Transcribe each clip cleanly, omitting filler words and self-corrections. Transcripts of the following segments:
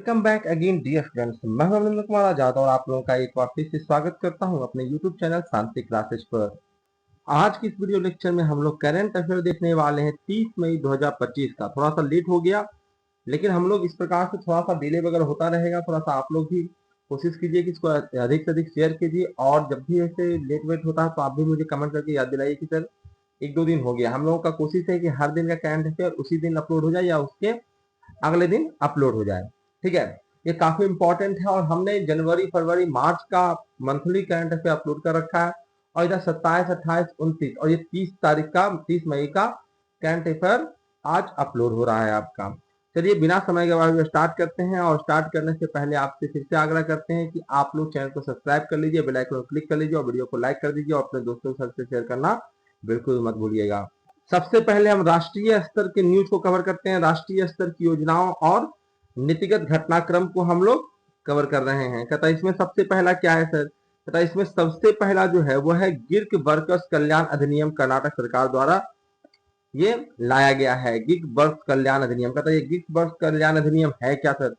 Welcome back again dear friends. मैं हूं अमरिंदर कुमार आजाद और आप लोगों का एक बार फिर से स्वागत करता हूं अपने यूट्यूब चैनल शांति क्लासेस पर। आज की इस वीडियो लेक्चर में हम लोग करंट अफेयर देखने वाले हैं 30 मई 2025 का। थोड़ा सा लेट हो गया, लेकिन हम लोग इस प्रकार से थोड़ा सा डिले वगैरह होता रहेगा। थोड़ा सा आप लोग भी कोशिश कीजिए कि इसको अधिक से अधिक शेयर कीजिए, और जब भी ऐसे लेट वेट होता है तो आप भी मुझे कमेंट करके याद दिलाइए कि सर एक दो दिन हो गया। हम लोगों का कोशिश है कि हर दिन का करंट अफेयर उसी दिन अपलोड हो जाए या उसके अगले दिन अपलोड हो जाए। ठीक है, ये काफी इंपॉर्टेंट है। और हमने जनवरी फरवरी मार्च का मंथली करंट अफेयर अपलोड कर रखा है, और इधर 27 28 29 और ये 30 तारीख का 30 मई का करंट अफेयर आज अपलोड हो रहा है आपका। चलिए बिना समय के बाद स्टार्ट करते हैं, और स्टार्ट करने से पहले आपसे फिर से आग्रह करते हैं कि आप लोग चैनल को सब्सक्राइब कर लीजिए, बेल आइकन को क्लिक कर लीजिए और वीडियो को लाइक कर दीजिए, और अपने दोस्तों के साथ शेयर करना बिल्कुल मत भूलिएगा। सबसे पहले हम राष्ट्रीय स्तर के न्यूज को कवर करते हैं। राष्ट्रीय स्तर की योजनाओं और नीतिगत घटनाक्रम को हम लोग कवर कर रहे हैं। कहता इसमें सबसे पहला क्या है सर? कहता इसमें सबसे पहला जो है वो है गिग वर्कर्स कल्याण अधिनियम, कर्नाटक सरकार द्वारा ये लाया गया है। गिग वर्क कल्याण अधिनियम। कहता ये गिग वर्क कल्याण अधिनियम है क्या सर?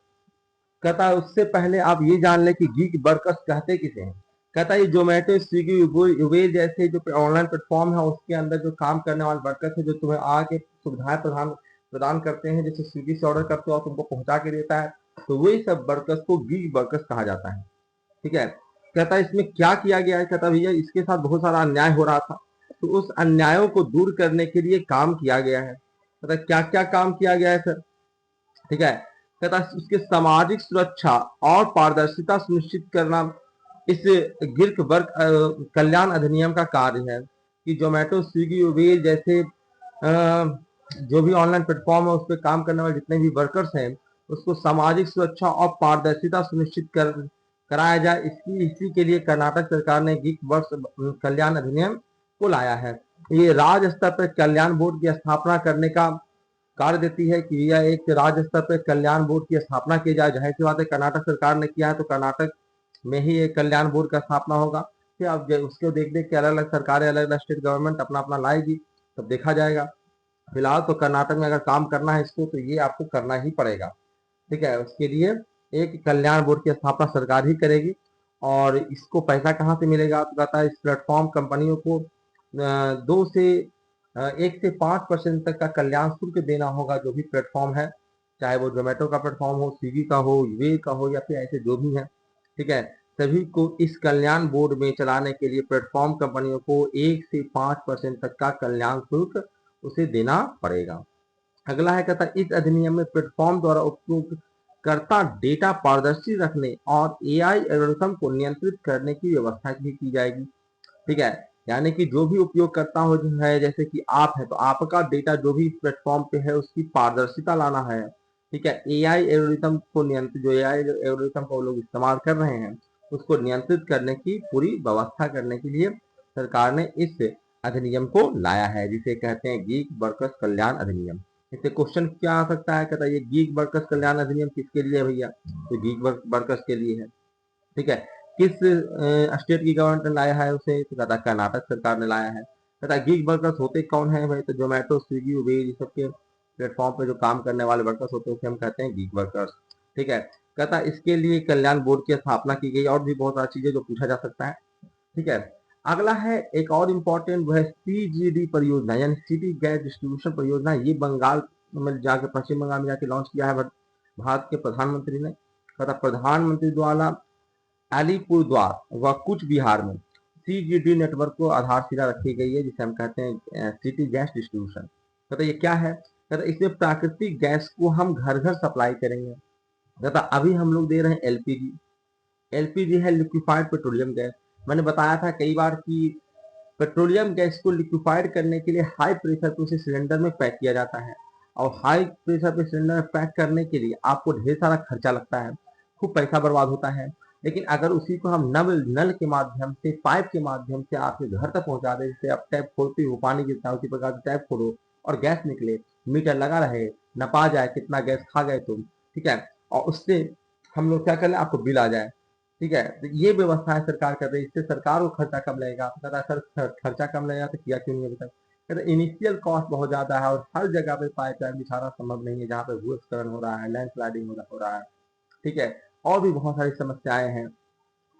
कहता उससे पहले आप ये जान ले कि गिग वर्कर्स कहते किसे हैं। कहता है जोमेटो स्विगी उबेर जैसे जो ऑनलाइन प्लेटफॉर्म है उसके अंदर जो काम करने वाले वर्कर्स है, जो तुम्हें आके सुविधाएं प्रदान प्रदान करते हैं, जैसे स्विगी से ऑर्डर करते हो और तुमको पहुंचा के देता है, तो वही सब वर्कर्स को गिग वर्कर्स कहा जाता है। ठीक है, कहता है इसमें क्या किया गया है। कहता भैया इसके साथ बहुत सारा अन्याय हो रहा था, तो उस अन्यायों को दूर करने के लिए काम किया गया है। कहता क्या क्या काम किया गया है सर? ठीक है, कहता उसके सामाजिक सुरक्षा और पारदर्शिता सुनिश्चित करना इस गिग वर्क कल्याण अधिनियम का कार्य है कि जोमेटो स्विगी उबेर जैसे जो भी ऑनलाइन प्लेटफॉर्म है उस पर काम करने वाले जितने भी वर्कर्स हैं उसको सामाजिक सुरक्षा और पारदर्शिता सुनिश्चित कराया जाए। इसी के लिए कर्नाटक सरकार ने गिग वर्क कल्याण अधिनियम को लाया है। ये राज्य स्तर पर कल्याण बोर्ड की स्थापना करने का कार्य देती है कि यह एक राज्य स्तर पर कल्याण बोर्ड की स्थापना की जाए। जाहिर सी बात है कर्नाटक सरकार ने किया है तो कर्नाटक में ही एक कल्याण बोर्ड का स्थापना होगा। फिर अब उसको देख देख के अलग अलग सरकारें, अलग अलग स्टेट गवर्नमेंट अपना अपना लाएगी, तब देखा जाएगा। फिलहाल तो कर्नाटक में अगर काम करना है इसको तो ये आपको करना ही पड़ेगा। ठीक है, उसके लिए एक कल्याण बोर्ड की स्थापना सरकार ही करेगी। और इसको पैसा कहाँ से मिलेगा? तो कहता है इस प्लेटफॉर्म कंपनियों को 1 से 5% तक का कल्याण शुल्क देना होगा। जो भी प्लेटफॉर्म है, चाहे वो जोमेटो का प्लेटफॉर्म हो, स्विगी का हो, वे का हो, या फिर ऐसे जो भी है, ठीक है, सभी को इस कल्याण बोर्ड में चलाने के लिए प्लेटफॉर्म कंपनियों को 1 से 5% तक का कल्याण शुल्क उसे देना पड़ेगा। अगला है कहता इस अधिनियम में प्लेटफॉर्म द्वारा उपयोगकर्ता डेटा पारदर्शी रखने और एआई एल्गोरिथम को नियंत्रित करने की व्यवस्था भी की जाएगी। ठीक है, यानी कि जो भी उपयोगकर्ता हो जो है, जैसे कि आप है, तो आपका डेटा जो भी प्लेटफॉर्म पे है उसकी पारदर्शिता लाना है। ठीक है, एआई एल्गोरिथम को नियंत्रित, जो एआई एल्गोरिथम को लोग इस्तेमाल कर रहे हैं उसको नियंत्रित करने की पूरी व्यवस्था करने के लिए सरकार ने इस अधिनियम को लाया है, जिसे कहते हैं गिग वर्कर्स कल्याण अधिनियम। इससे क्वेश्चन क्या आ सकता है? कहता है ये गिग वर्कर्स कल्याण अधिनियम किसके लिए है भैया? तो गिग वर्कर्स के लिए है। ठीक है, किस स्टेट की गवर्नमेंट ने लाया है उसे? तो कहता है कर्नाटक सरकार ने लाया है। कहता है गिग वर्कर्स होते कौन है भाई? तो जोमेटो स्विगी उबेर ये सब के प्लेटफॉर्म पे जो काम करने वाले वर्कर्स होते हैं उसे हम कहते हैं गिग वर्कर्स। ठीक है, कहता है इसके लिए कल्याण बोर्ड की स्थापना की गई। और भी बहुत सारी चीजें जो पूछा जा सकता है। ठीक है, अगला है एक और इम्पोर्टेंट, वो है सीजीडी परियोजना, यानी सिटी गैस डिस्ट्रीब्यूशन परियोजना। ये बंगाल में जाके, पश्चिम बंगाल में जाके लॉन्च किया है भारत के प्रधानमंत्री ने। कहता प्रधानमंत्री द्वारा अलीपुरद्वार व कुछ बिहार में सीजीडी नेटवर्क को आधारशिला रखी गई है, जिसे हम कहते हैं सिटी गैस डिस्ट्रीब्यूशन। कहता ये क्या है? कहता इसमें प्राकृतिक गैस को हम घर घर सप्लाई करेंगे। कहता अभी हम लोग दे रहे हैं एलपीजी। एलपीजी है लिक्विफाइड पेट्रोलियम गैस। मैंने बताया था कई बार कि पेट्रोलियम गैस को लिक्विफाइड करने के लिए हाई प्रेशर पे उसे सिलेंडर में पैक किया जाता है, और हाई प्रेशर पे सिलेंडर में पैक करने के लिए आपको ढेर सारा खर्चा लगता है, खूब पैसा बर्बाद होता है। लेकिन अगर उसी को हम नल नल के माध्यम से, पाइप के माध्यम से आपके घर तक पहुंचा दे, जैसे आप टैप खोलते हो पानी गिरता है उसी प्रकार से टैप खोलो और गैस निकले, मीटर लगा रहे, नपा जाए कितना गैस खा गए तुम। ठीक है, और उससे हम लोग क्या कर लें, आपको बिल आ जाए। ठीक है, तो ये व्यवस्था है सरकार कर रही है, इससे सरकार को खर्चा कम लगेगा। तो कहता है सर खर्चा कम लगेगा तो किया क्यों नहीं अभी तक? कहते इनिशियल कॉस्ट बहुत ज्यादा है और हर जगह पे पाइपलाइन बिछाना संभव नहीं है, जहाँ पे भूस्खलन हो रहा है, लैंड स्लाइडिंग हो रहा है। ठीक है। और भी बहुत सारी समस्याएं हैं,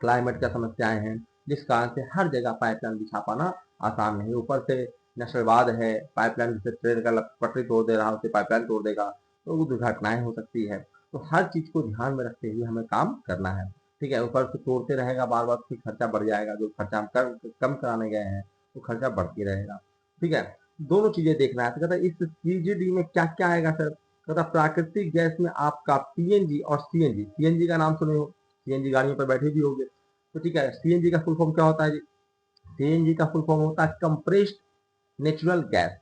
क्लाइमेट का समस्याएं हैं, जिस कारण से हर जगह पाइपलाइन बिछा पाना आसान नहीं। ऊपर से नस्लवाद है, पाइपलाइन जैसे ट्रेन का पटरी तोड़ दे रहा, उसे पाइपलाइन तोड़ देगा तो दुर्घटनाएं हो सकती है। तो हर चीज को ध्यान में रखते हुए हमें काम करना है। ठीक है, ऊपर से तोड़ते रहेगा बार बार, फिर खर्चा बढ़ जाएगा, जो खर्चा हम कम कराने गए हैं वो खर्चा बढ़ती रहेगा। ठीक है, दोनों चीजें देखना है। तो कहता है इस सीजीडी में क्या क्या आएगा सर? कहता प्राकृतिक गैस में आपका पीएनजी और सीएनजी। सीएनजी का नाम सुने हो, सीएनजी गाड़ियों पर बैठे भी होंगे। तो ठीक है, सीएनजी का फुल फॉर्म क्या होता है जी? सीएनजी का फुल फॉर्म होता है compressed natural gas.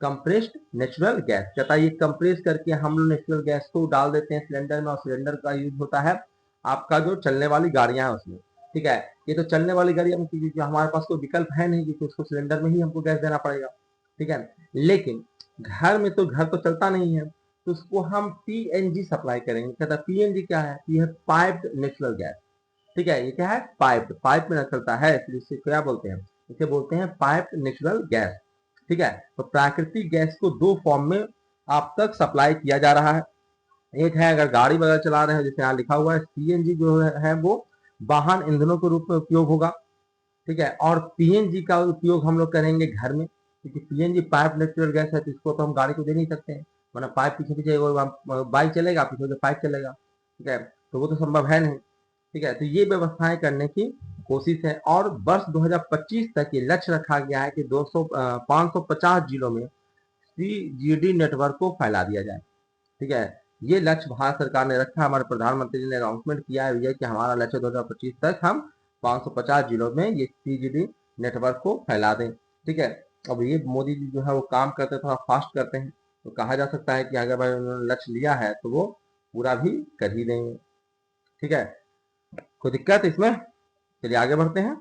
Compressed natural gas कहता है ये कंप्रेस करके हम लोग नेचुरल गैस को डाल देते हैं सिलेंडर में, और सिलेंडर का यूज होता है आपका जो चलने वाली गाड़ियां हैं उसमें। ठीक है, ये तो चलने वाली गाड़ी हम, क्योंकि हमारे पास कोई विकल्प है नहीं कि उसको सिलेंडर में ही हमको गैस देना पड़ेगा। ठीक है, लेकिन घर में तो घर तो चलता नहीं है, तो उसको हम पीएनजी सप्लाई करेंगे। कहता है पीएनजी क्या है? ये है पाइप्ड नेचुरल गैस। ठीक है, ये क्या है? पाइप, पाइप में न चलता है, इसलिए इसे क्या बोलते हैं? इसे बोलते हैं पाइप्ड नेचुरल गैस। ठीक है, तो प्राकृतिक गैस को दो फॉर्म में आप तक सप्लाई किया जा रहा है। एक है अगर गाड़ी वगैरह चला रहे हैं, जैसे यहाँ लिखा हुआ है सीएनजी जो है वो वाहन ईंधनों के रूप में उपयोग होगा। ठीक है, और पीएनजी का उपयोग हम लोग करेंगे घर में, क्योंकि पीएनजी पाइप नेचुरल गैस है, तो इसको तो हम गाड़ी को दे नहीं सकते हैं, वरना पाइप पीछे पीछे बाइक चलेगा, पीछे से पाइप चलेगा। ठीक है, तो वो तो संभव है नहीं। ठीक है, तो ये व्यवस्थाएं करने की कोशिश है, और वर्ष 2025 तक ये लक्ष्य रखा गया है कि 550 जिलों में सीजीडी नेटवर्क को फैला दिया जाए। ठीक है, ये लक्ष्य भारत सरकार ने रखा। हमारे प्रधानमंत्री जी ने अनाउंसमेंट किया है भैया कि हमारा लक्ष्य 2025 तक हम 550 जिलों में ये सीजीडी नेटवर्क को फैला दें। ठीक है, अब ये मोदी जी जो है वो काम करते थोड़ा फास्ट करते हैं, तो कहा जा सकता है कि अगर भाई उन्होंने लक्ष्य लिया है तो वो पूरा भी कर ही देंगे। ठीक है, कोई दिक्कत इसमें? चलिए आगे बढ़ते हैं।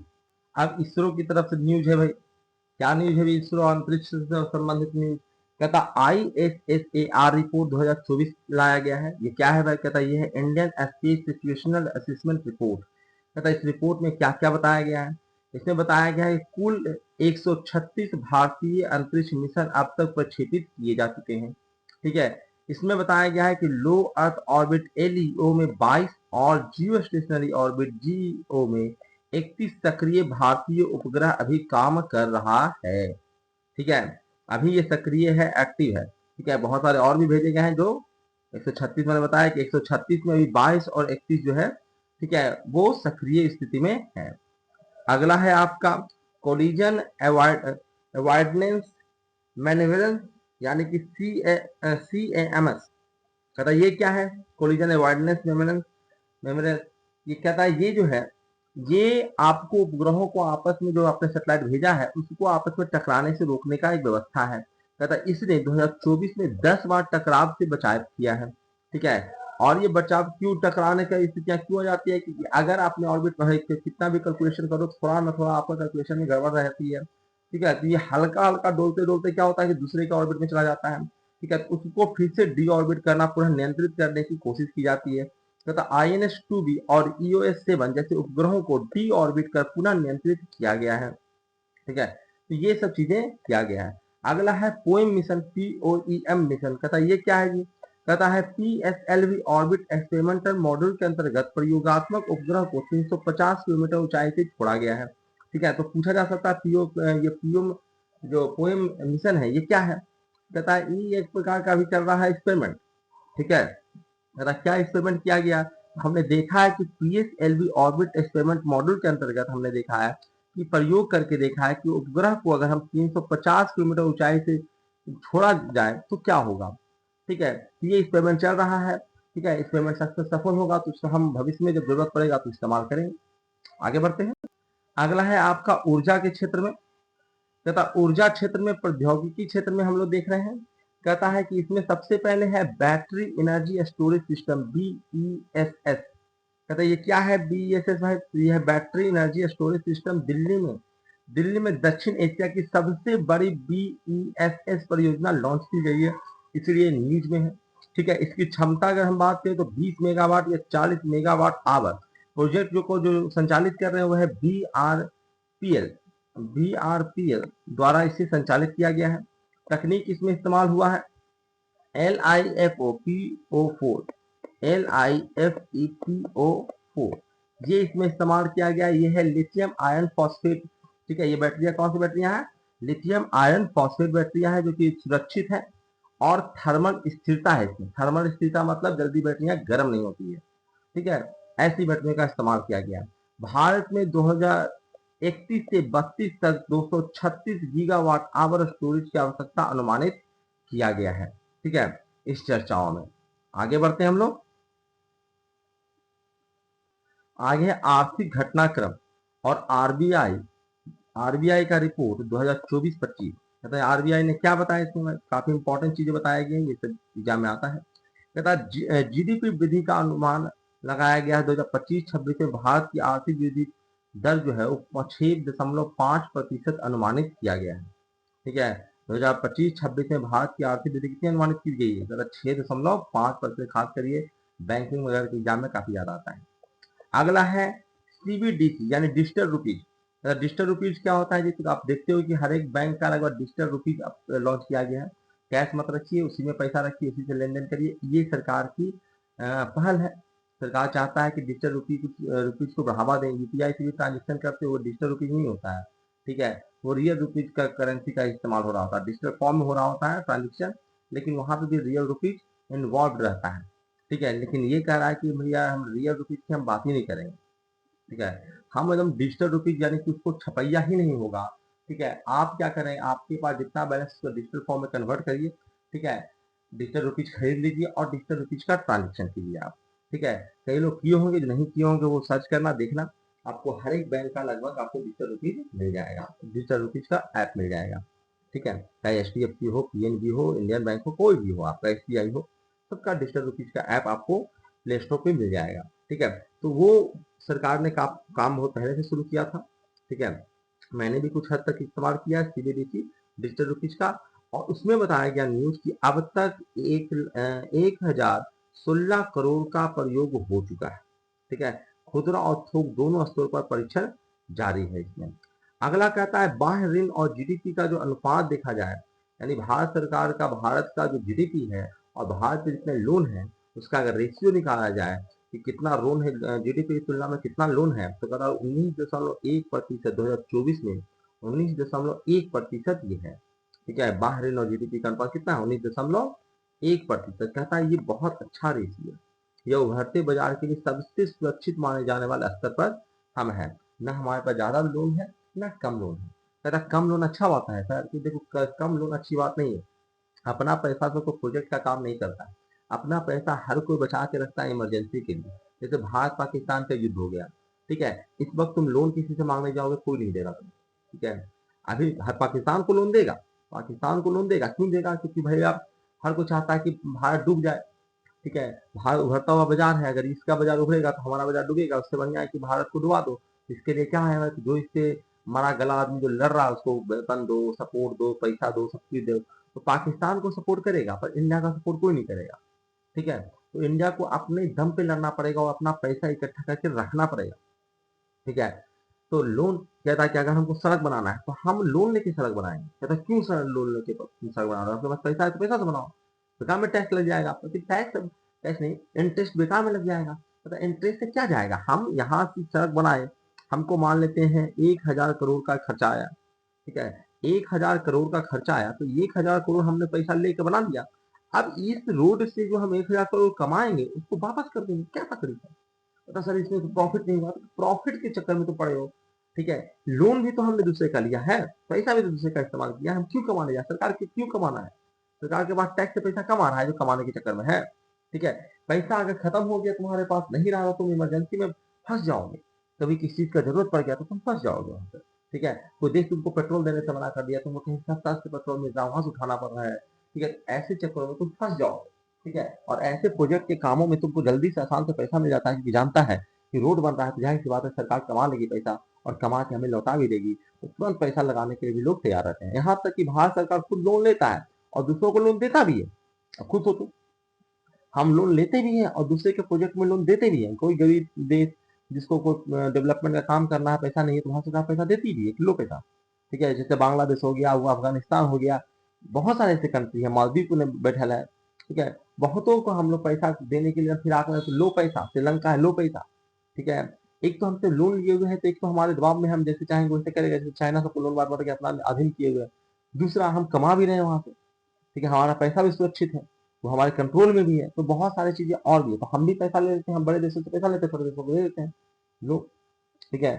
अब इसरो की तरफ से न्यूज है भाई। क्या न्यूज है? इसरो अंतरिक्ष से संबंधित न्यूज। कहता ISSAR रिपोर्ट 2024 लाया गया है। ये क्या है भाई? कहता ये है Indian space situational assessment report. कहता इस रिपोर्ट में क्या क्या बताया गया है? इसमें बताया गया है कुल 136 भारतीय अंतरिक्ष मिशन अब तक प्रक्षेपित किए जा चुके हैं। ठीक है, इसमें बताया गया है कि लो अर्थ ऑर्बिट LEO में 22 और जियो स्टेशनरी ऑर्बिट GEO में 31 सक्रिय भारतीय उपग्रह अभी काम कर रहा है। ठीक है, अभी ये सक्रिय है, एक्टिव है। ठीक है, बहुत सारे और भी भेजे गए हैं जो 136 मैंने बताया कि 136 में अभी 22 और 31 जो है, ठीक है, वो सक्रिय स्थिति में है। अगला है आपका कोलिजन अवॉइडेंस मैनेवरेंस, यानी कि CAMS। कहता ये क्या है? कोलिजन अवॉइडेंस मेमोरेंस। ये कहता है ये जो है, ये आपको उपग्रहों को आपस में, जो आपने सैटेलाइट भेजा है उसको आपस में टकराने से रोकने का एक व्यवस्था है। कहता है इसने 2024 में 10 बार टकराव से बचाव किया है। ठीक है, और ये बचाव क्यों, टकराने का स्थितियां क्यों हो जाती है? क्योंकि अगर आपने ऑर्बिट पर कितना भी कैलकुलेशन करो, थोड़ा ना थोड़ा आपका कैलकुलेशन में गड़बड़ रहती है। ठीक है, तो ये हल्का हल्का डोलते डोलते क्या होता है कि दूसरे के ऑर्बिट में चला जाता है। ठीक है, तो उसको फिर से डी ऑर्बिट करना, पूरा नियंत्रित करने की कोशिश की जाती है। तथा INS-2B और EOS-7 जैसे उपग्रहों को डी ऑर्बिट कर पुनः नियंत्रित किया गया है। ठीक है, तो ये सब चीजें किया गया है। अगला है पोएम मिशन, POEM मिशन। कहता है ये क्या है जी? कहता है PSLV ऑर्बिट एक्सपेरिमेंटल मॉड्यूल के अंतर्गत प्रयोगात्मक उपग्रह को 350 किलोमीटर ऊंचाई से छोड़ा गया है। ठीक है, तो पूछा जा सकता है ये पीओम जो पोएम मिशन है ये क्या है? कहता है ये एक प्रकार का भी चल रहा है एक्सपेरिमेंट। ठीक है, क्या एक्सपेरिमेंट किया गया? हमने देखा है कि PSLV ऑर्बिट एक्सपेरिमेंट मॉड्यूल के अंतर्गत हमने देखा है कि प्रयोग करके देखा है कि उपग्रह को अगर हम 350 किलोमीटर ऊंचाई से छोड़ा जाए तो क्या होगा। ठीक है, ये एक्सपेरिमेंट चल रहा है। ठीक है, एक्सपेरिमेंट सक्सेस सफल होगा तो उसको हम भविष्य में जब जरूरत पड़ेगा तो इस्तेमाल करेंगे। आगे बढ़ते हैं। अगला है आपका ऊर्जा के क्षेत्र में। कहता ऊर्जा क्षेत्र में, प्रौद्योगिकी क्षेत्र में हम लोग देख रहे हैं। कहता है कि इसमें सबसे पहले है battery energy storage system, BESS। कहता है ये क्या है BESS भाई? ये है battery energy storage system. Delhi में दक्षिण एशिया की सबसे बड़ी BESS परियोजना लॉन्च की गई है, इसलिए न्यूज में है। ठीक है, इसकी क्षमता अगर हम बात करें तो 20 मेगावाट या 40 मेगावाट आवर। प्रोजेक्ट जो संचालित कर रहे हैं वो है BRPL द्वारा इसे संचालित किया गया है। तकनीक इसमें इस्तेमाल हुआ है LiFePO4। LiFePO4, ये इसमें इस्तेमाल किया गया। ये है लिथियम आयरन फॉस्फेट। ठीक है, ये बैटरियां कौन सी बैटरियां हैं? लिथियम आयरन फॉस्फेट बैटरियां हैं, जो कि सुरक्षित है और थर्मल स्थिरता है इसमें। थर्मल स्थिरता मतलब जल्दी बैटरियां गर्म नहीं होती है। ठीक है, ऐसी बैटरियों का इस्तेमाल किया गया। भारत में 2031 से 32 तक 236 गीगावाट आवर स्टोरेज की आवश्यकता अनुमानित किया गया है। ठीक है, इस चर्चाओं में आगे बढ़ते हैं हम लोग। आगे आर्थिक घटनाक्रम और आरबीआई का रिपोर्ट 2024-25। कहता है आरबीआई ने क्या बताया इसमें? काफी इंपॉर्टेंट चीजें बताई गई, ये सब एग्जाम में आता है। कहता है जीडीपी वृद्धि का अनुमान लगाया गया है 2025-26 में। भारत की आर्थिक वृद्धि दर जो है वो 6.5% अनुमानित किया गया है। ठीक है, 2025-26 में भारत की आर्थिक वृद्धि कितनी अनुमानित की गई है? कहता 6.5%। खास करिए बैंकिंग वगैरह के एग्जाम में काफी ज्यादा आता है। अगला है सीबीडीसी यानी डिजिटल रुपीज। डिजिटल रुपीज क्या होता है? जैसे आप देखते हो कि हर एक बैंक का लगभग डिजिटल रुपीज लॉन्च किया गया है। कैश मत रखिए, उसी में पैसा रखिए, उसी से लेन देन करिए। ये सरकार की पहल है। सरकार चाहता है कि डिजिटल रुपीज को बढ़ावा दें। यूपीआई से भी ट्रांजेक्शन करते हुए डिजिटल रुपीज नहीं होता है। ठीक है, वो रियल रुपीज का करेंसी का इस्तेमाल हो रहा होता है, डिजिटल फॉर्म में हो रहा होता है ट्रांजेक्शन, लेकिन वहां पे भी रियल रुपीज इन्वॉल्व रहता है। ठीक है, लेकिन ये कह रहा है कि भैया हम रियल रुपीज की हम बात ही नहीं करेंगे। ठीक है, हम एकदम डिजिटल रुपीज यानी कि उसको छपैया ही नहीं होगा। ठीक है, आप क्या करें, आपके पास जितना बैलेंस उसको डिजिटल फॉर्म में कन्वर्ट करिए। ठीक है, डिजिटल रुपीज खरीद लीजिए और डिजिटल रुपीज का ट्रांजेक्शन कीजिए आप। ठीक है, कई लोग किए होंगे, जो नहीं किए होंगे वो सर्च करना, देखना, आपको हर एक बैंक का लगभग आपको डिजिटल रुपीज मिल जाएगा, डिजिटल रुपीज का ऐप मिल जाएगा। ठीक है, चाहे एचडीएफसी हो, पीएनबी हो, इंडियन बैंक हो, कोई भी हो, आपका एसबीआई हो, सबका डिजिटल रुपीज का ऐप आपको प्ले स्टोर पे मिल जाएगा। ठीक है, तो वो सरकार ने काम बहुत पहले से शुरू किया था। ठीक है, मैंने भी कुछ हद तक इस्तेमाल किया सीबीडीसी डिजिटल रुपीज का, और उसमें बताया गया न्यूज कि अब तक 1016 करोड़ का प्रयोग हो चुका है। ठीक है, खुदरा और थोक दोनों स्तरों पर परीक्षण जारी है इसमें। अगला कहता है बाह्य ऋण और जीडीपी का जो अनुपात देखा जाए, यानी भारत सरकार का, भारत का जो जीडीपी है और भारत के जितने लोन है, उसका अगर रेशियो निकाला जाए कि कितना लोन है जीडीपी की तुलना में, कितना लोन है, तो कहता 19.1% 2024 में 19.1% ये है। ठीक है, बाह्य ऋण और जीडीपी का अनुपात कितना है? 19.1%। कहता है ये बहुत अच्छा रेशियो है, यह उभरते बाजार के लिए सबसे सुरक्षित माने जाने वाले स्तर पर हम है। न हमारे पास ज्यादा लोन है, न कम लोन है। कहता कम लोन अच्छा बात है सर, कि देखो कम लोन अच्छी बात नहीं है। अपना पैसा तो कोई प्रोजेक्ट का काम नहीं करता है। अपना पैसा हर कोई बचा के रखता है इमरजेंसी के लिए। जैसे भारत पाकिस्तान का युद्ध हो गया, ठीक है, इस वक्त तुम लोन किसी से मांगने जाओगे, कोई नहीं देगा तुम्हें। ठीक है, अभी हर पाकिस्तान को लोन देगा, पाकिस्तान को लोन देगा, क्यों देगा? क्योंकि भाई आप, हर कोई चाहता है कि भारत डूब जाए। ठीक है, भारत उभरता हुआ बाजार है, अगर इसका बाजार उभरेगा तो हमारा बाजार डूबेगा, उससे बढ़िया है कि भारत को डुबा दो। इसके लिए क्या है कि जो इससे मरा गला आदमी जो लड़ रहा है उसको वेतन दो, सपोर्ट दो, पैसा दो, सब चीज दो। तो पाकिस्तान को सपोर्ट करेगा, पर इंडिया का सपोर्ट कोई नहीं करेगा। ठीक है, तो इंडिया को अपने दम पे लड़ना पड़ेगा और अपना पैसा इकट्ठा करके रखना पड़ेगा। ठीक है, तो लोन कहता है कि अगर हमको सड़क बनाना है तो हम लोन लेके सड़क बनाएंगे। कहता है क्यों सर लोन लेके सड़क बना रहे हो? आपके पास पैसा है तो पैसा से बनाओ। बेकार में टैक्स लग जाएगा, तो टैक्स टैक्स नहीं, इंटरेस्ट बेकार में लग जाएगा। कहता है इंटरेस्ट से क्या जाएगा, हम यहाँ से सड़क बनाए, हमको मान लेते हैं 1000 करोड़ का खर्चा आया। ठीक है, 1000 करोड़ का खर्चा आया, तो 1000 करोड़ हमने पैसा लेके बना दिया। अब इस रोड से जो हम 1000 करोड़ कमाएंगे उसको वापस कर देंगे, क्या तकलीफ है? पता सर इसमें तो प्रॉफिट नहीं हुआ, तो प्रॉफिट के चक्कर में तो पड़े हो। ठीक है, लोन भी तो हमने दूसरे का लिया है, पैसा भी तो दूसरे का इस्तेमाल किया है, हम क्यों कमाने जाए? सरकार के क्यों कमाना है? सरकार के पास टैक्स से पैसा कमा रहा है जो कमाने के चक्कर में है। ठीक है, पैसा अगर खत्म हो गया, तुम्हारे पास नहीं रहा, तुम इमरजेंसी में फंस जाओगे, कभी किसी चीज का जरूरत पड़ गया तो तुम फंस जाओगे वहां पर। ठीक है, कोई देश तुमको पेट्रोल देने से मना कर दिया, तुमको कहीं सस्ता से पेट्रोल मिल रहा है, वहां से उठाना पड़ रहा है। ठीक है, ऐसे चक्करों में तुम फंस जाओगे। ठीक है, और ऐसे प्रोजेक्ट के कामों में तुमको जल्दी से आसान से पैसा मिल जाता है, क्योंकि जानता है कि रोड बन रहा है तो जाहिर सी बात है सरकार कमा लेगी पैसा, और कमा के हमें लौटा भी देगी, तो तुरंत पैसा लगाने के लिए भी लोग तैयार रहते हैं। यहाँ तक कि भारत सरकार खुद लोन लेता है और दूसरों को लोन देता भी है। अब खुद सोचो, हम लोन लेते भी हैं और दूसरे के प्रोजेक्ट में लोन देते भी हैं। कोई गरीब देश जिसको कोई डेवलपमेंट का काम करना है, पैसा नहीं है, तो वहां सरकार पैसा देती भी है, किलो पैसा। ठीक है, जैसे बांग्लादेश हो गया, वो अफगानिस्तान हो गया, बहुत सारे ऐसे कंट्री है, मालदीव ने बैठा है। ठीक है, बहुतों को हम लोग पैसा देने के लिए फिराक में तो लो पैसा, श्रीलंका है लो पैसा, ठीक है। एक तो हमसे लोन लिए हुए हैं, तो एक तो हमारे दबाव में हम जैसे चाहेंगे वैसे करेगा, जैसे चाइना सबको लोन बांट बांट के अपना अधीन किए हुए हैं। दूसरा हम कमा भी रहे हैं वहां से, ठीक है, हमारा पैसा भी सुरक्षित है, वो हमारे कंट्रोल में भी है, तो बहुत सारी चीजें और भी है। तो हम भी पैसा ले लेते हैं, हम बड़े देशों से पैसा लेते हैं, छोटे देशों को दे देते हैं लोग, ठीक है।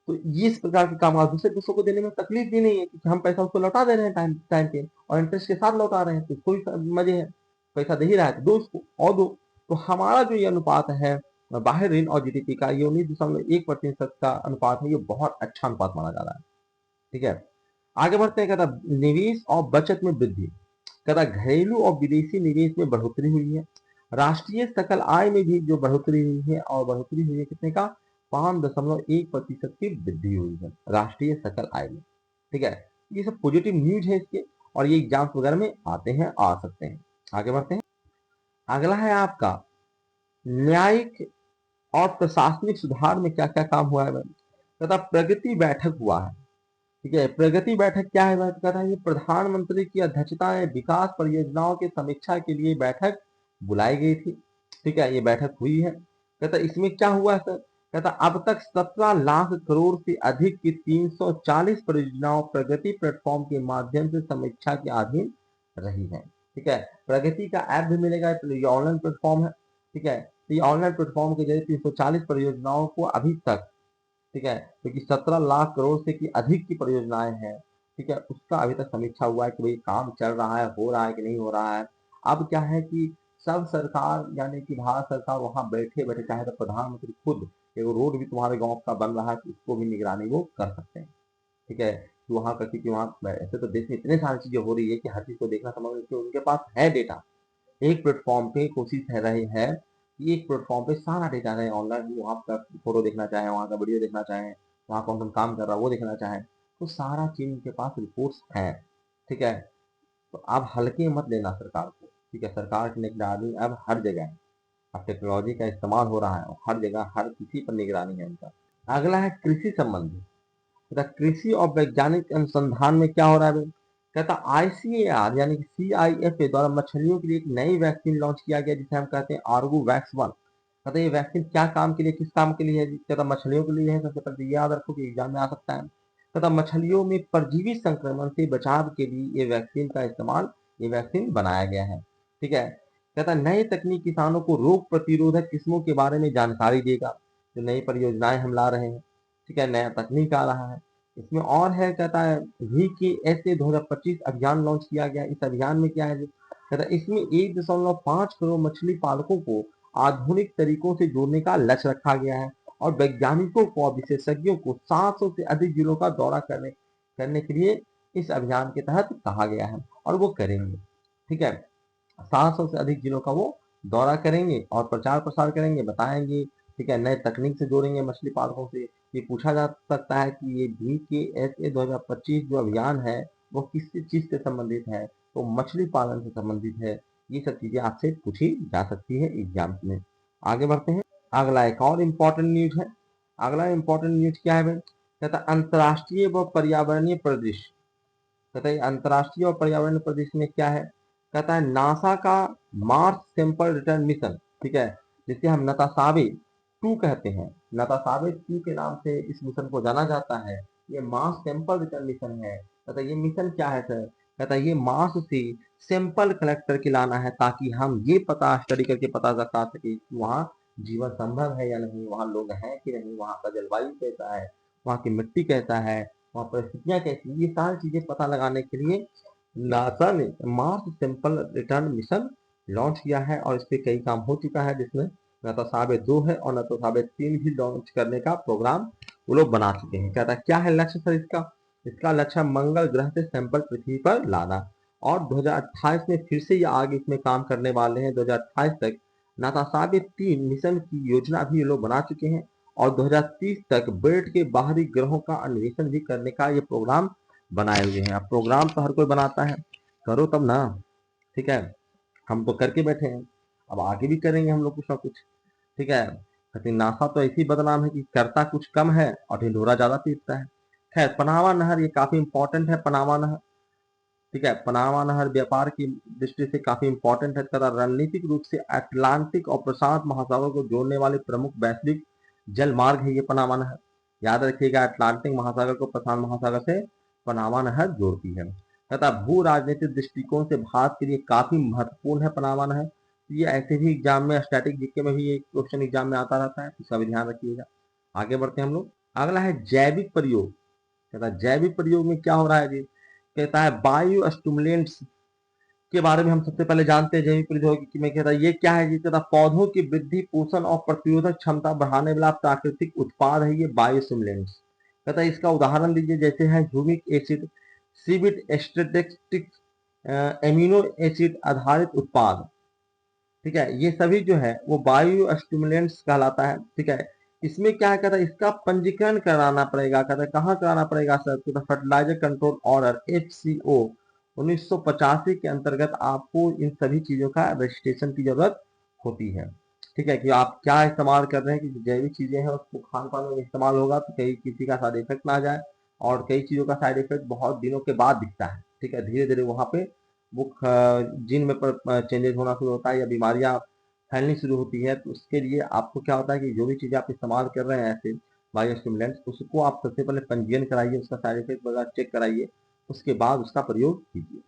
तो ये इस प्रकार के काम, और दूसरे देशों को देने में तकलीफ भी नहीं है, क्योंकि हम पैसा उसको लौटा दे रहे हैं टाइम टाइम पे, और इंटरेस्ट के साथ लौटा रहे हैं, तो कोई मजे है, पैसा दे ही रहा है तो दो उसको और दो। तो हमारा जो ये अनुपात है बाह्य ऋण और जीडीपी का, ये 19.1% का अनुपात है, ये बहुत अच्छा अनुपात माना जा रहा है, ठीक है। आगे बढ़ते हैं, कहता निवेश और बचत में वृद्धि, कहता घरेलू और विदेशी निवेश में बढ़ोतरी हुई है, राष्ट्रीय सकल आय में भी जो बढ़ोतरी हुई है, और बढ़ोतरी हुई है कितने का, 5.1% की वृद्धि हुई है राष्ट्रीय सकल आय में, ठीक है। ये सब पॉजिटिव न्यूज है इसके, और ये एग्जाम्स वगैरह में आते हैं, आ सकते हैं। आगे बढ़ते हैं, अगला है आपका न्यायिक और प्रशासनिक सुधार में क्या क्या काम हुआ है भाई। कहता प्रगति बैठक हुआ है, ठीक है। प्रगति बैठक क्या है भाई, कहता है ये प्रधानमंत्री की अध्यक्षता में विकास परियोजनाओं की समीक्षा के लिए बैठक बुलाई गई थी, ठीक है, ये बैठक हुई है। कहता इसमें क्या हुआ है सर, कहता अब तक 17 लाख करोड़ से अधिक की 340 परियोजनाओं प्रगति प्लेटफॉर्म के माध्यम से समीक्षा के अधीन रही है, ठीक है। प्रगति का ऐप भी मिलेगा, ये ऑनलाइन प्लेटफॉर्म है, ठीक है। तो ये ऑनलाइन प्लेटफॉर्म के जरिए 340 परियोजनाओं को अभी तक, ठीक है, क्योंकि 17 लाख करोड़ से की अधिक की परियोजनाएं हैं, ठीक है, उसका अभी तक समीक्षा हुआ है कि भाई काम चल रहा है, हो रहा है कि नहीं हो रहा है। अब क्या है कि सब सरकार यानी कि भारत सरकार वहां बैठे बैठे, चाहे तो प्रधानमंत्री खुद एक रोड भी तुम्हारे गांव का बन रहा है तो उसको भी निगरानी वो कर सकते हैं, ठीक है। कि वहां का, क्योंकि वहां ऐसे तो देश में इतने सारी चीजें हो रही है कि हर चीज को देखना समझ, उनके पास है डेटा, एक प्लेटफॉर्म पे कोशिश है रही है कि एक प्लेटफॉर्म पे सारा डेटा रहे ऑनलाइन, वहाँ का फोटो देखना चाहे, वहाँ का वीडियो देखना चाहे, वहाँ कौन कौन काम कर रहा है वो देखना चाहे, तो सारा चीज उनके पास रिपोर्ट्स है, ठीक है। तो आप हल्के मत लेना सरकार को, ठीक है, सरकार की निगरानी अब हर जगह है, अब टेक्नोलॉजी का इस्तेमाल हो रहा है और हर जगह हर किसी पर निगरानी है उनका। अगला है कृषि संबंधी, तथा कृषि और वैज्ञानिक अनुसंधान में क्या हो रहा है भाई। कहता आईसीएआर यानी कि सीआईएफए द्वारा मछलियों के लिए एक नई वैक्सीन लॉन्च किया गया, जिसे हम कहते हैं आर्गू वैक्स 1। कहता ये वैक्सीन क्या काम के लिए, किस काम के लिए है, कहता मछलियों के लिए है। सबसे पहले ये याद रखो कि एग्जाम में आ सकता है। कहता मछलियों में परजीवी संक्रमण से बचाव के लिए ये वैक्सीन का इस्तेमाल, ये वैक्सीन बनाया गया है, ठीक है। कहता नई तकनीक किसानों को रोग प्रतिरोधक किस्मों के बारे में जानकारी देगा, जो नई परियोजनाएं हम ला रहे हैं, ठीक है, नया तकनीक आ रहा है इसमें। और है, कहता है VKSA 2025 अभियान लॉन्च किया गया। इस अभियान में क्या है, कहता है इसमें 1.5 करोड़ मछली पालकों को आधुनिक तरीकों से जोड़ने का लक्ष्य रखा गया है, और वैज्ञानिकों को और विशेषज्ञों को 700 से अधिक जिलों का दौरा करने करने के लिए इस अभियान के तहत कहा गया है, और वो करेंगे, ठीक है। 700 से अधिक जिलों का वो दौरा करेंगे और प्रचार प्रसार करेंगे, बताएंगे, ठीक है, नए तकनीक से जोड़ेंगे मछली पालकों से। ये पूछा जा सकता है कि ये VKSA 2025 जो अभियान है वो किस चीज से संबंधित है, तो मछली पालन से संबंधित है। ये सब चीजें आपसे पूछी जा सकती है एग्जाम में। आगे बढ़ते हैं, अगला एक और इम्पोर्टेंट न्यूज है। अगला इम्पोर्टेंट न्यूज क्या है भाई, कहता अंतर्राष्ट्रीय व पर्यावरणीय परिदृश्य। कहता है अंतर्राष्ट्रीय और पर्यावरण परिदृश्य में क्या है, कहता है नासा का मार्स सैंपल रिटर्न मिशन, ठीक है, जिसे हम नतासाबे 2 कहते हैं, नतासाबे 2 के नाम से इस मिशन को जाना जाता है। ये मार्स सैंपल रिटर्न मिशन है। कहता है ये मिशन क्या है सर, कहता है ये मार्स से सैंपल कलेक्ट करके लाना है, ताकि हम ये पता स्टडी करके पता लगा सके कि वहाँ जीवन संभव है या नहीं, वहाँ लोग हैं कि नहीं, वहाँ का जलवायु कैसा है, वहाँ की मिट्टी कैसा है, वहाँ परिस्थितियां कैसी, ये सारी चीजें पता लगाने के लिए नासा ने Mars sample return mission launch किया है, और इस पे कई काम हो चुका है, जिसमें नतासाबे 2 है और नतासाबे 3 भी लॉन्च करने का प्रोग्राम वो लोग बना चुके हैं। कहता है क्या है लक्ष्य सर इसका, इसका लक्ष्य मंगल ग्रह से सैंपल पृथ्वी पर लाना, और 2028 में फिर से ये आगे इसमें काम करने वाले हैं। 2028 तक नातासाबे 3 मिशन की योजना भी ये लोग बना चुके हैं, और 2030 तक बैठ के बाहरी ग्रहों का अन्वेषण भी करने का ये प्रोग्राम बनाए हुए हैं। अब प्रोग्राम तो हर कोई बनाता है, करो तब ना, ठीक है, हम तो करके बैठे हैं, अब आगे भी करेंगे हम लोग कुछ ना कुछ, ठीक है। लेकिन नासा तो ऐसी बदनाम है कि करता कुछ कम है और ढिंढोरा ज्यादा पीटता है। खैर, पनामा नहर ये काफी इंपॉर्टेंट है, पनामा नहर, ठीक है, पनामा नहर व्यापार की दृष्टि से काफी इंपॉर्टेंट है तथा रणनीतिक रूप से अटलांटिक और प्रशांत महासागर को जोड़ने वाले प्रमुख वैश्विक जल मार्ग है ये पनामा नहर। याद रखिएगा, अटलांटिक महासागर को प्रशांत महासागर से पनामा नहर जोड़ती है तथा भू राजनीतिक दृष्टिकोण से भारत के लिए काफी महत्वपूर्ण है पनामा नहर। ये ऐसे भी एग्जाम में, स्टैटिक जीके में भी एक क्वेश्चन एग्जाम में आता रहता है, इसका भी ध्यान रखिएगा। आगे बढ़ते हैं हम लोग। अगला है जैविक प्रयोग। कहता है जैविक प्रयोग में क्या हो रहा है जी? कहता है बायो स्टिमुलेंट्स के बारे में हम सबसे पहले जानते हैं। जैविक प्रौद्योगिकी में कहता है ये क्या है जी? कहता पौधों की वृद्धि, पोषण और प्रतिरोधक क्षमता बढ़ाने वाला प्राकृतिक उत्पाद है ये बायो स्टिमुलेंट्स। कहता है इसका उदाहरण दीजिए, जैसे है humic acid, seaweed extract, amino acid आधारित उत्पाद। ठीक है, ये सभी जो है वो बायो स्टिमुलेंट्स कहलाता है। ठीक है, इसमें क्या कहता है, इसका पंजीकरण कराना पड़ेगा। कहता है कहाँ कराना पड़ेगा सर? तो फर्टिलाइजर कंट्रोल ऑर्डर FCO 1985 के अंतर्गत आपको इन सभी चीजों का रजिस्ट्रेशन की जरूरत होती है। ठीक है, कि आप क्या इस्तेमाल कर रहे हैं, कि जैविक चीजें हैं उसको खान पान में इस्तेमाल होगा तो कहीं किसी का साइड इफेक्ट ना आ जाए, और कई चीजों का साइड इफेक्ट बहुत दिनों के बाद दिखता है। ठीक है, धीरे धीरे वहां पे वो जीन में चेंजेस होना शुरू होता है या बीमारियां फैलनी शुरू होती है। तो उसके लिए आपको क्या होता है कि जो भी चीजें आप इस्तेमाल कर रहे हैं ऐसे बायो स्टिमुलेंट्स, उसको आप सबसे पहले पंजीयन कराइए, उसका साइड इफेक्ट वगैरह चेक कराइए, उसके बाद उसका प्रयोग कीजिए।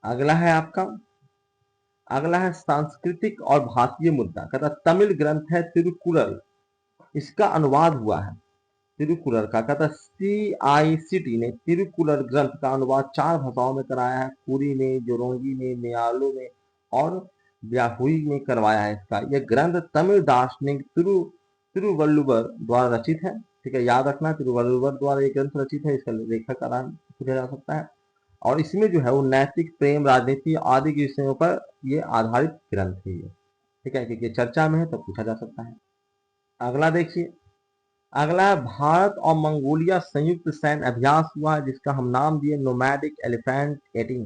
अगला है आपका, अगला है सांस्कृतिक और भाषीय मुद्दा। कहता तमिल ग्रंथ है तिरुकुरल, इसका अनुवाद हुआ है तिरुकुरल का। कहता CICT ने तिरुकुरल ग्रंथ का अनुवाद 4 भाषाओं में कराया है, पुरी में, जोरोंगी में, मलयालम में और ब्याहुई में करवाया है इसका। यह ग्रंथ तमिल दार्शनिक तिरुवल्लुवर द्वारा रचित है। ठीक है, याद रखना तिरुवल्लुवर द्वारा ये ग्रंथ रचित है, इसका लेखक का नाम पूछा जा सकता है। और इसमें जो है वो नैतिक, प्रेम, राजनीति आदि के विषयों पर ये आधारित ग्रंथ है ये। ठीक है, क्योंकि चर्चा में है तो पूछा जा सकता है। अगला देखिए, अगला है भारत और मंगोलिया संयुक्त सैन्य अभ्यास हुआ है जिसका हम नाम दिए नोमैडिक एलिफेंट 18।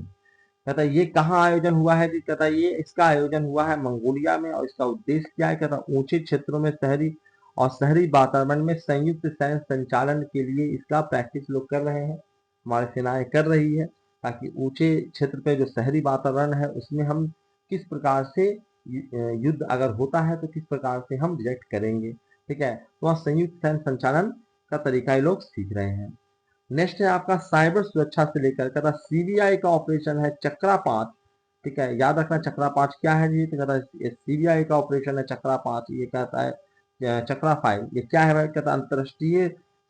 कहता है ये कहाँ आयोजन हुआ है? कहता है ये इसका आयोजन हुआ है मंगोलिया में, और इसका उद्देश्य क्या है? कहता है ऊंचे क्षेत्रों में शहरी और शहरी वातावरण में संयुक्त सैन्य संचालन के लिए इसका प्रैक्टिस लोग कर रहे हैं, हमारी सेनाएं कर रही है, ताकि ऊंचे क्षेत्र पे जो शहरी वातावरण है उसमें हम किस प्रकार से युद्ध अगर होता है तो किस प्रकार से हम रिएक्ट करेंगे। ठीक है, तो वहाँ संयुक्त सैन्य संचालन का तरीका ये लोग सीख रहे हैं। नेक्स्ट है आपका साइबर सुरक्षा से लेकर, कहता CBI का ऑपरेशन है चक्रा 5। ठीक है, याद रखना चक्रा 5 क्या है जी? तो कहता है CBI का ऑपरेशन है चक्रा 5। ये कहता है चक्रा 5 ये क्या है भाई? कहता है अंतरराष्ट्रीय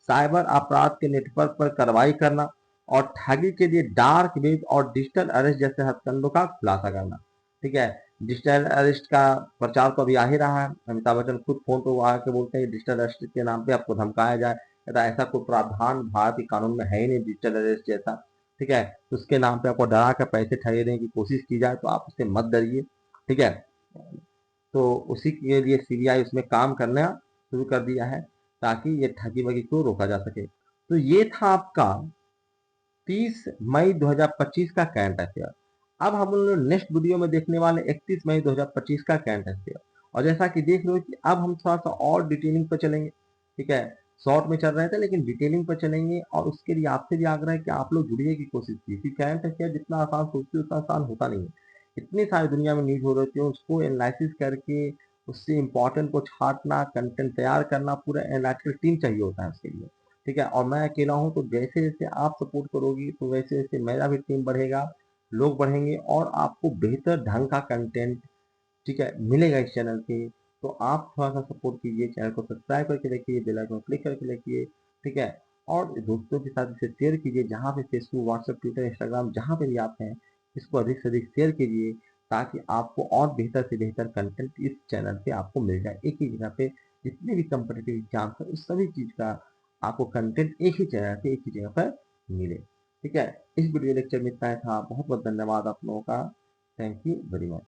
साइबर अपराध के नेटवर्क पर कार्रवाई करना और ठगी के लिए डार्क वेब और डिजिटल अरेस्ट जैसे हथकंडों का खुलासा करना। ठीक है, डिजिटल अरेस्ट का प्रचार तो अभी आ ही रहा है। अमिताभ बच्चन खुद फोन पे आके बोलते हैं डिजिटल अरेस्ट के नाम पे आपको धमकाया जाए। कहता ऐसा कोई प्रावधान भारतीय कानून में है ही नहीं डिजिटल अरेस्ट जैसा। ठीक है, तो उसके नाम पे आपको डरा कर पैसे ठगने की कोशिश की जाए तो आप उससे मत डरिए। ठीक है, तो उसी के लिए CBI उसमें काम करना शुरू कर दिया है ताकि ये ठगी वगी को रोका जा सके। तो ये था आपका 30 मई 2025 का करंट अफेयर। अब हम लोग नेक्स्ट वीडियो में देखने वाले 31 मई 2025 का करंट अफेयर। और जैसा कि देख रहे हो कि अब हम थोड़ा सा और डिटेलिंग पर चलेंगे। ठीक है, शॉर्ट में चल रहे थे लेकिन डिटेलिंग पर चलेंगे, और उसके लिए आपसे भी आग्रह है कि आप लोग जुड़िए की कोशिश कीजिए। करंट अफेयर जितना आसान सोचते उतना आसान होता नहीं है। इतनी सारी दुनिया में न्यूज हो रही है, उसको एनालिसिस करके उससे इंपॉर्टेंट को छांटना, कंटेंट तैयार करना, पूरा एनालिटिकल टीम चाहिए होता है उसके लिए। ठीक है, और मैं अकेला हूँ, तो जैसे जैसे आप सपोर्ट करोगी तो वैसे वैसे मेरा भी टीम बढ़ेगा, लोग बढ़ेंगे और आपको बेहतर ढंग का कंटेंट, ठीक है, मिलेगा इस चैनल पे। तो आप थोड़ा सा सपोर्ट कीजिए, चैनल को सब्सक्राइब करके रखिए, बेल आइकन क्लिक करके रखिए। ठीक है, और दोस्तों के साथ इसे शेयर कीजिए, जहाँ पे फेसबुक, व्हाट्सएप, ट्विटर, इंस्टाग्राम जहाँ पे भी आप हैं, इसको अधिक से अधिक शेयर कीजिए ताकि आपको और बेहतर से बेहतर कंटेंट इस चैनल पे आपको मिल जाए। एक ही जगह पे जितने भी कम्पिटेटिव एग्जाम है उस सभी चीज का आपको कंटेंट एक ही चैनल पे, एक ही जगह पर मिले। ठीक है, इस वीडियो लेक्चर में इतना ही था। बहुत बहुत धन्यवाद आप लोगों का। Thank you very much.